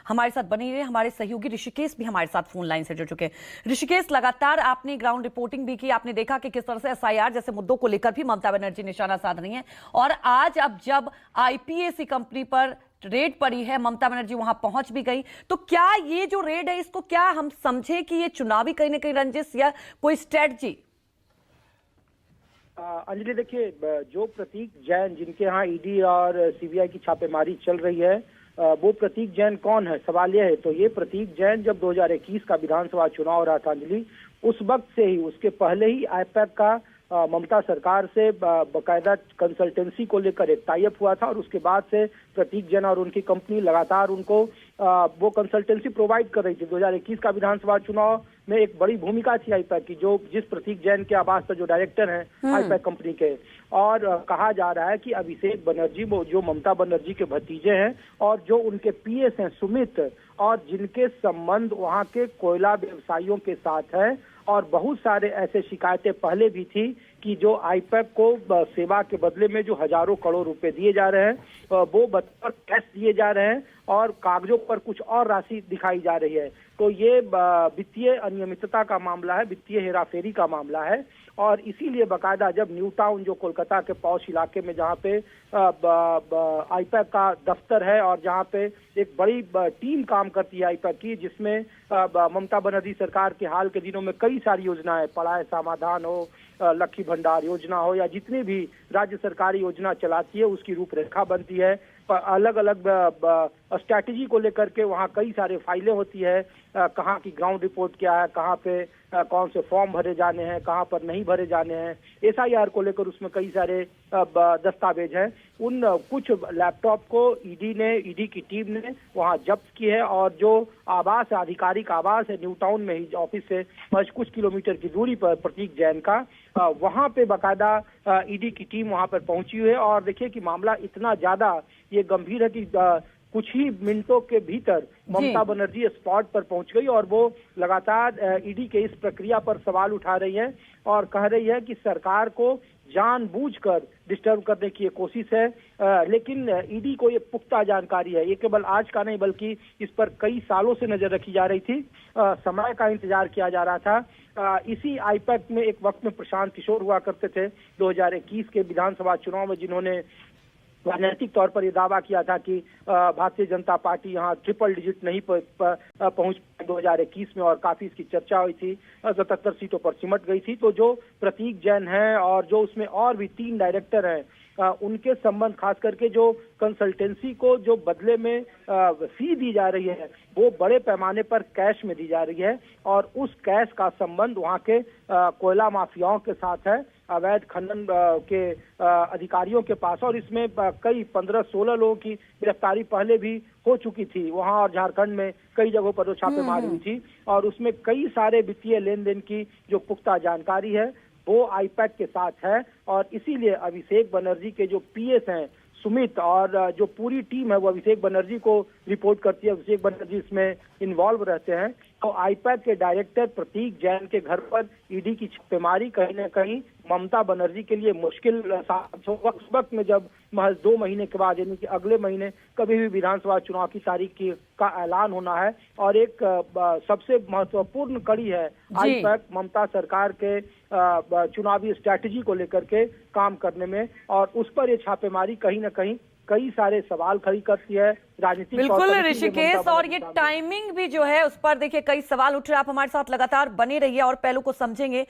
हमारे साथ बने रहे। हमारे सहयोगी ऋषिकेश भी हमारे साथ फोन लाइन से जुड़ चुके हैं। ऋषिकेश, लगातार आपने ग्राउंड रिपोर्टिंग भी की, आपने देखा कि किस तरह से एसआईआर जैसे मुद्दों को लेकर भी ममता बनर्जी निशाना साध रही हैं। और आज अब जब आईपीएसी कंपनी पर रेड पड़ी है, ममता बनर्जी वहां पहुंच भी गई, तो क्या ये जो रेड है इसको क्या हम समझे कि ये चुनावी कहीं ना कहीं रंजिश या कोई स्ट्रेटजी? अंजलि, देखिए, जो प्रतीक जैन जिनके यहाँ ईडी और सीबीआई की छापेमारी चल रही है, वो प्रतीक जैन कौन है, सवाल यह है। तो ये प्रतीक जैन जब 2021 का विधानसभा चुनाव रहा था अंजलि, उस वक्त से ही, उसके पहले ही आईपैक का ममता सरकार से बकायदा कंसल्टेंसी को लेकर एक टाई अप हुआ था, और उसके बाद से प्रतीक जैन और उनकी कंपनी लगातार उनको वो कंसल्टेंसी प्रोवाइड कर रही थी। 2021 का विधानसभा चुनाव में एक बड़ी भूमिका थी आईपैक की, जो जिस प्रतीक जैन के आवास पर जो डायरेक्टर हैं आईपैक कंपनी के। और कहा जा रहा है कि अभिषेक बनर्जी, वो जो ममता बनर्जी के भतीजे हैं और जो उनके पीएस हैं सुमित, और जिनके संबंध वहां के कोयला व्यवसायियों के साथ है, और बहुत सारे ऐसे शिकायतें पहले भी थी कि जो आईपैक को सेवा के बदले में जो हजारों करोड़ रुपए दिए जा रहे हैं, वो बतौर कैश दिए जा रहे हैं और कागजों पर कुछ और राशि दिखाई जा रही है। तो ये वित्तीय अनियमितता का मामला है, वित्तीय हेराफेरी का मामला है। और इसीलिए बकायदा जब न्यू टाउन, जो कोलकाता के पॉश इलाके में जहाँ पे आईपैक का दफ्तर है और जहाँ पे एक बड़ी टीम काम करती है आईपैक की, जिसमें ममता बनर्जी सरकार के हाल के दिनों में कई सारी योजनाएं, पढ़ाई समाधान हो, लक्ष्मी भंडार योजना हो, या जितनी भी राज्य सरकारी योजना चलाती है उसकी रूपरेखा बनती है। अलग अलग स्ट्रैटेजी को लेकर के वहाँ कई सारे फाइलें होती है, कहाँ की ग्राउंड रिपोर्ट क्या है, कहाँ पे कौन से फॉर्म भरे जाने हैं, कहाँ पर नहीं भरे जाने हैं, एसआईआर को लेकर उसमें कई सारे दस्तावेज हैं। उन कुछ लैपटॉप को ईडी की टीम ने वहाँ जब्त की है, और जो आवास है, आधिकारिक आवास है न्यू टाउन में ही, ऑफिस से बस कुछ किलोमीटर की दूरी पर प्रतीक जैन का, वहाँ पे बाकायदा ईडी की टीम वहाँ पर पहुंची हुई है। और देखिए कि मामला इतना ज्यादा ये गंभीर है कि कुछ ही मिनटों के भीतर ममता बनर्जी स्पॉट पर पहुंच गई, और वो लगातार ईडी के इस प्रक्रिया पर सवाल उठा रही है और कह रही है कि सरकार को जानबूझकर डिस्टर्ब करने की ये कोशिश है। लेकिन ईडी को ये पुख्ता जानकारी है, ये केवल आज का नहीं बल्कि इस पर कई सालों से नजर रखी जा रही थी, समय का इंतजार किया जा रहा था। इसी आईपैक में एक वक्त में प्रशांत किशोर हुआ करते थे 2021 के विधानसभा चुनाव में, जिन्होंने राजनीतिक तौर पर यह दावा किया था कि भारतीय जनता पार्टी यहाँ ट्रिपल डिजिट नहीं पहुंच 2021 में, और काफी इसकी चर्चा हुई थी, 77 सीटों पर सिमट गई थी। तो जो प्रतीक जैन है और जो उसमें और भी 3 डायरेक्टर हैं, उनके संबंध, खास करके जो कंसल्टेंसी को जो बदले में फी दी जा रही है, वो बड़े पैमाने पर कैश में दी जा रही है, और उस कैश का संबंध वहाँ के कोयला माफियाओं के साथ है, अवैध खनन के अधिकारियों के पास। और इसमें कई 15-16 लोगों की गिरफ्तारी पहले भी हो चुकी थी वहां, और झारखंड में कई जगहों पर जो छापेमारी हुई थी, और उसमें कई सारे वित्तीय लेन देन की जो पुख्ता जानकारी है वो आईपैक के साथ है। और इसीलिए अभिषेक बनर्जी के जो पीएस हैं सुमित, और जो पूरी टीम है वो अभिषेक बनर्जी को रिपोर्ट करती है, अभिषेक बनर्जी इसमें इन्वॉल्व रहते हैं। तो आईपैक के डायरेक्टर प्रतीक जैन के घर पर ईडी की छापेमारी कहीं न कहीं ममता बनर्जी के लिए मुश्किल उस वक्त में, जब महज 2 महीने के बाद, यानी कि अगले महीने कभी भी विधानसभा चुनाव की तारीख का ऐलान होना है। और एक सबसे महत्वपूर्ण कड़ी है आईपैक ममता सरकार के चुनावी स्ट्रैटेजी को लेकर के काम करने में, और उस पर ये छापेमारी कहीं न कहीं कई सारे सवाल खड़ी करती है राजनीतिक। बिल्कुल ऋषिकेश, और ये टाइमिंग भी जो है उस पर देखिए कई सवाल उठ रहे हैं। आप हमारे साथ लगातार बने रहिए और पहलू को समझेंगे।